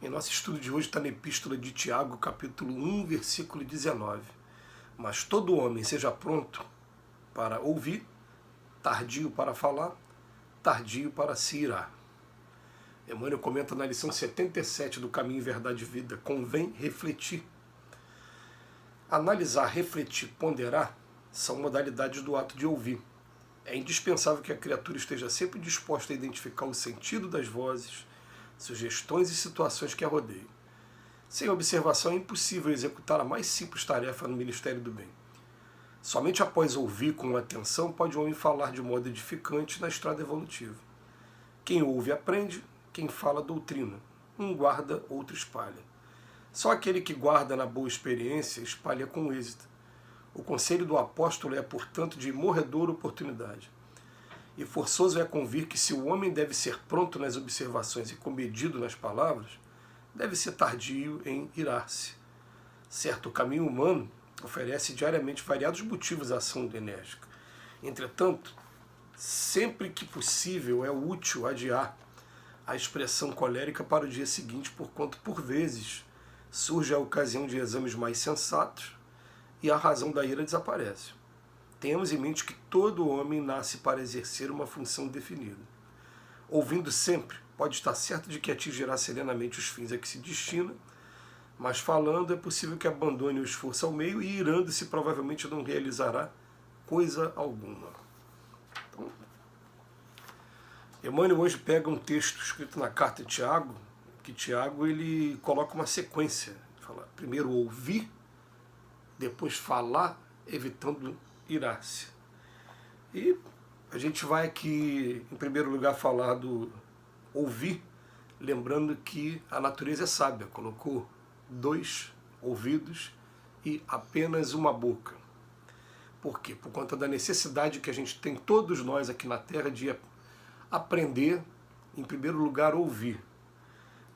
E nosso estudo de hoje está na Epístola de Tiago, capítulo 1, versículo 19. Mas todo homem seja pronto para ouvir, tardio para falar, tardio para se irar. Emmanuel comenta na lição 77 do Caminho, Verdade e Vida: convém refletir. Analisar, refletir, ponderar são modalidades do ato de ouvir. É indispensável que a criatura esteja sempre disposta a identificar o sentido das vozes, sugestões e situações que a rodeiam. Sem observação é impossível executar a mais simples tarefa no ministério do bem. Somente após ouvir com atenção pode o homem falar de modo edificante na estrada evolutiva. Quem ouve aprende, quem fala doutrina. Um guarda, outro espalha. Só aquele que guarda na boa experiência espalha com êxito. O conselho do apóstolo é, portanto, de morredora oportunidade. E forçoso é convir que se o homem deve ser pronto nas observações e comedido nas palavras, deve ser tardio em irar-se. Certo, o caminho humano oferece diariamente variados motivos à ação enérgica. Entretanto, sempre que possível é útil adiar a expressão colérica para o dia seguinte, porquanto, por vezes, surge a ocasião de exames mais sensatos e a razão da ira desaparece. Tenhamos em mente que todo homem nasce para exercer uma função definida. Ouvindo sempre, pode estar certo de que atingirá serenamente os fins a que se destina, mas falando é possível que abandone o esforço ao meio e irando-se provavelmente não realizará coisa alguma. Então, Emmanuel hoje pega um texto escrito na carta de Tiago, que Tiago ele coloca uma sequência. Fala, primeiro ouvir, depois falar, evitando irar-se. E a gente vai aqui, em primeiro lugar, falar do ouvir, lembrando que a natureza é sábia, colocou 2 ouvidos e apenas uma boca. Por quê? Por conta da necessidade que a gente tem, todos nós aqui na Terra, de aprender, em primeiro lugar, ouvir.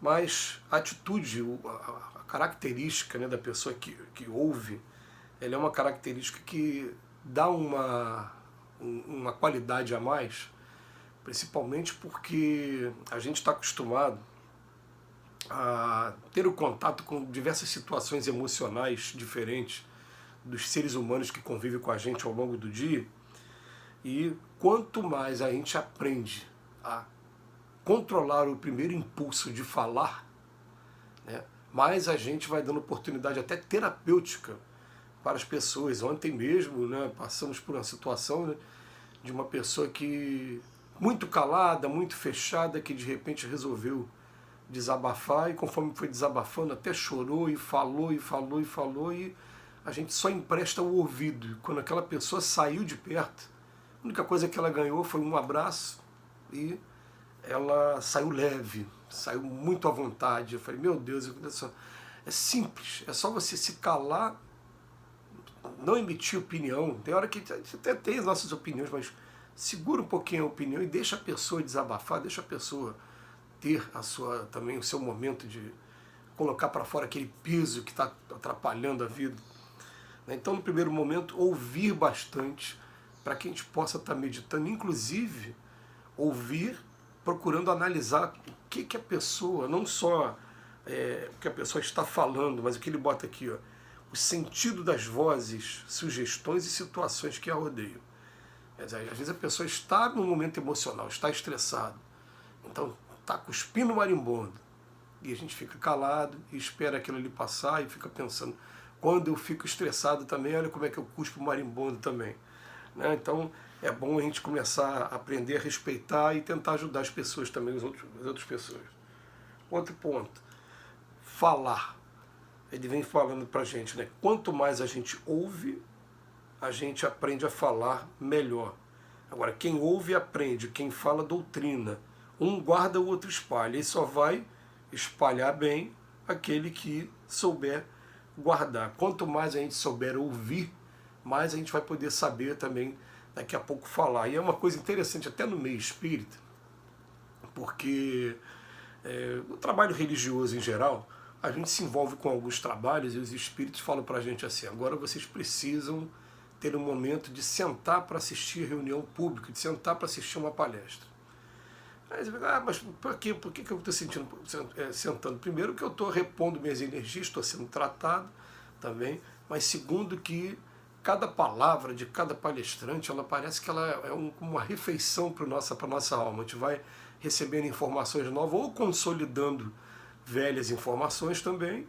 Mas a atitude, a característica, né, da pessoa que ouve, ela é uma característica que dá uma qualidade a mais, principalmente porque a gente está acostumado a ter o contato com diversas situações emocionais diferentes dos seres humanos que convivem com a gente ao longo do dia, e quanto mais a gente aprende a controlar o primeiro impulso de falar, né, mais a gente vai dando oportunidade até terapêutica para as pessoas. Ontem mesmo, né, passamos por uma situação, né, de uma pessoa que muito calada, muito fechada, que de repente resolveu desabafar, e conforme foi desabafando até chorou e falou e falou e falou, e a gente só empresta o ouvido. E quando aquela pessoa saiu de perto, a única coisa que ela ganhou foi um abraço e ela saiu leve, saiu muito à vontade. Eu falei, meu Deus, é simples, é só você se calar, não emitir opinião. Tem hora que você até tem as nossas opiniões, mas segura um pouquinho a opinião e deixa a pessoa desabafar, deixa a pessoa ter também o seu momento de colocar para fora aquele peso que está atrapalhando a vida. Então, no primeiro momento, ouvir bastante, para que a gente possa estar meditando, inclusive ouvir, procurando analisar o que a pessoa, não só o que a pessoa está falando, mas o que ele bota aqui, ó, o sentido das vozes, sugestões e situações que a rodeiam. Às vezes a pessoa está num momento emocional, está estressado, então está cuspindo marimbondo, e a gente fica calado e espera aquilo ali passar e fica pensando, quando eu fico estressado também, olha como é que eu cuspo marimbondo também. Né? Então é bom a gente começar a aprender a respeitar e tentar ajudar as pessoas também, as outras pessoas. Outro ponto, falar. Ele vem falando para a gente, né? Quanto mais a gente ouve, a gente aprende a falar melhor. Agora, quem ouve aprende, quem fala doutrina. Um guarda, o outro espalha. E só vai espalhar bem aquele que souber guardar. Quanto mais a gente souber ouvir, mais a gente vai poder saber também, daqui a pouco, falar. E é uma coisa interessante até no meio espírita, porque o trabalho religioso em geral, a gente se envolve com alguns trabalhos e os espíritos falam para a gente assim, agora vocês precisam ter um momento de sentar para assistir reunião pública, de sentar para assistir uma palestra. Aí você fica, mas por quê? Por que eu estou sentando? Primeiro que eu estou repondo minhas energias, estou sendo tratado também, mas segundo que cada palavra de cada palestrante, ela parece que ela é uma refeição para a nossa alma. A gente vai recebendo informações novas ou consolidando velhas informações também,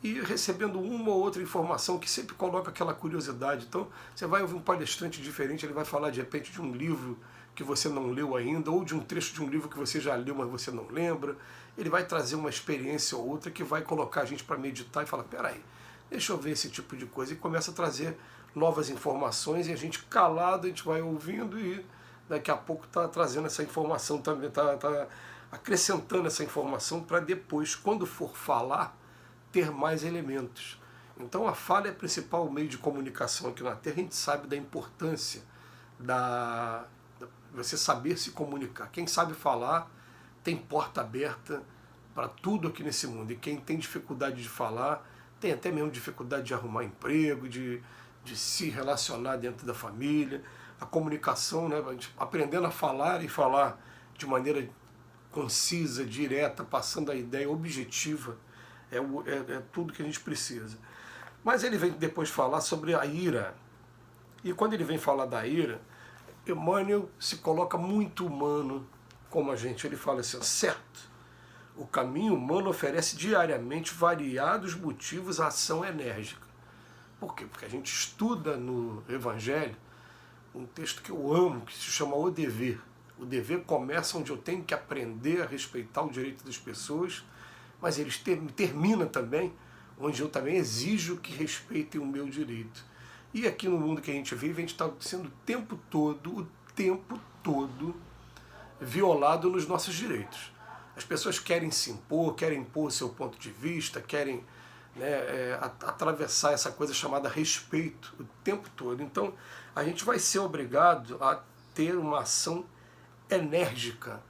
e recebendo uma ou outra informação que sempre coloca aquela curiosidade. Então, você vai ouvir um palestrante diferente, ele vai falar de repente de um livro que você não leu ainda, ou de um trecho de um livro que você já leu, mas você não lembra. Ele vai trazer uma experiência ou outra que vai colocar a gente para meditar e falar, peraí, deixa eu ver esse tipo de coisa, e começa a trazer novas informações, e a gente calado, a gente vai ouvindo, e daqui a pouco está trazendo essa informação também, está acrescentando essa informação para depois, quando for falar, ter mais elementos. Então a fala é o principal meio de comunicação aqui na Terra. A gente sabe da importância da você saber se comunicar. Quem sabe falar tem porta aberta para tudo aqui nesse mundo. E quem tem dificuldade de falar, tem até mesmo dificuldade de arrumar emprego, de se relacionar dentro da família. A comunicação, né, aprendendo a falar e falar de maneira concisa, direta, passando a ideia objetiva, é tudo que a gente precisa. Mas ele vem depois falar sobre a ira. E quando ele vem falar da ira, Emmanuel se coloca muito humano como a gente. Ele fala assim, certo, o caminho humano oferece diariamente variados motivos à ação enérgica. Por quê? Porque a gente estuda no Evangelho um texto que eu amo, que se chama O Dever. O dever começa onde eu tenho que aprender a respeitar o direito das pessoas, mas ele termina também onde eu também exijo que respeitem o meu direito. E aqui no mundo que a gente vive, a gente está sendo o tempo todo violado nos nossos direitos. As pessoas querem se impor, querem impor o seu ponto de vista, querem, né, atravessar essa coisa chamada respeito o tempo todo. Então, a gente vai ser obrigado a ter uma ação enérgica,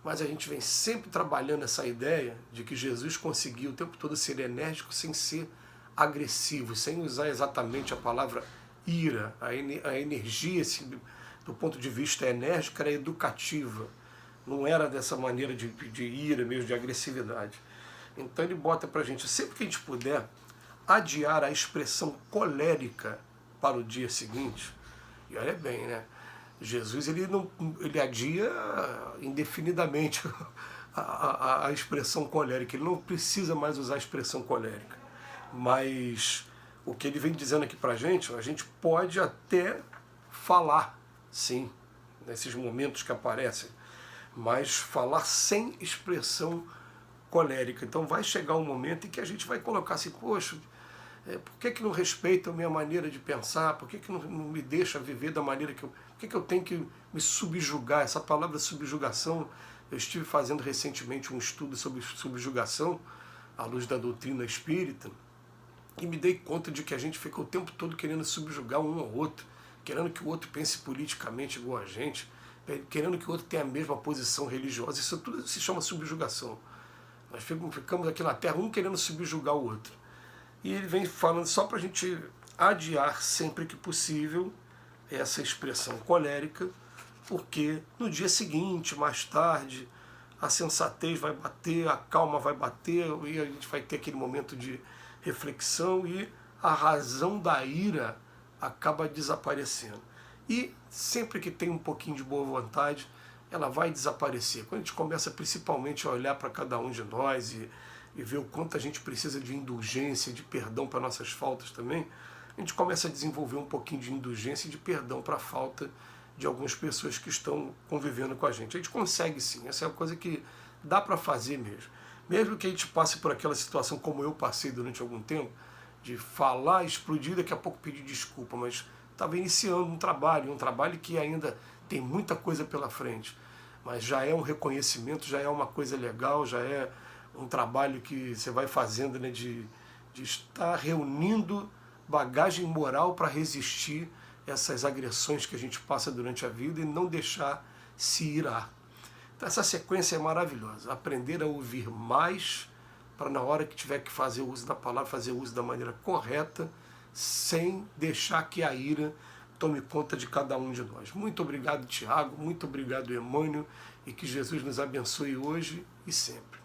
mas a gente vem sempre trabalhando essa ideia de que Jesus conseguiu o tempo todo ser enérgico sem ser agressivo, sem usar exatamente a palavra ira. A energia, assim, do ponto de vista enérgico, era educativa, não era dessa maneira de ira mesmo, de agressividade. Então ele bota pra gente, sempre que a gente puder, adiar a expressão colérica para o dia seguinte. E olha bem, né? Jesus ele adia indefinidamente a expressão colérica, ele não precisa mais usar a expressão colérica. Mas o que ele vem dizendo aqui pra gente, a gente pode até falar, sim, nesses momentos que aparecem, mas falar sem expressão colérica. Então vai chegar um momento em que a gente vai colocar assim, poxa, por que não respeita a minha maneira de pensar? Por que não me deixa viver da maneira que eu... Por que eu tenho que me subjugar? Essa palavra subjugação, eu estive fazendo recentemente um estudo sobre subjugação, à luz da doutrina espírita, e me dei conta de que a gente fica o tempo todo querendo subjugar um ao outro, querendo que o outro pense politicamente igual a gente, querendo que o outro tenha a mesma posição religiosa. Isso tudo se chama subjugação. Nós ficamos aqui na Terra, um querendo subjugar o outro. E ele vem falando só para a gente adiar sempre que possível essa expressão colérica, porque no dia seguinte, mais tarde, a sensatez vai bater, a calma vai bater, e a gente vai ter aquele momento de reflexão e a razão da ira acaba desaparecendo. E sempre que tem um pouquinho de boa vontade, ela vai desaparecer. Quando a gente começa principalmente a olhar para cada um de nós e ver o quanto a gente precisa de indulgência, de perdão para nossas faltas também, a gente começa a desenvolver um pouquinho de indulgência e de perdão para a falta de algumas pessoas que estão convivendo com a gente. A gente consegue sim, essa é uma coisa que dá para fazer mesmo. Mesmo que a gente passe por aquela situação como eu passei durante algum tempo, de falar, explodir, daqui a pouco pedir desculpa, mas estava iniciando um trabalho que ainda tem muita coisa pela frente, mas já é um reconhecimento, já é uma coisa legal, já é um trabalho que você vai fazendo, né, de estar reunindo bagagem moral para resistir essas agressões que a gente passa durante a vida e não deixar se irar. Então essa sequência é maravilhosa. Aprender a ouvir mais para na hora que tiver que fazer o uso da palavra, fazer o uso da maneira correta, sem deixar que a ira tome conta de cada um de nós. Muito obrigado, Tiago, muito obrigado, Emmanuel. e que Jesus nos abençoe hoje e sempre.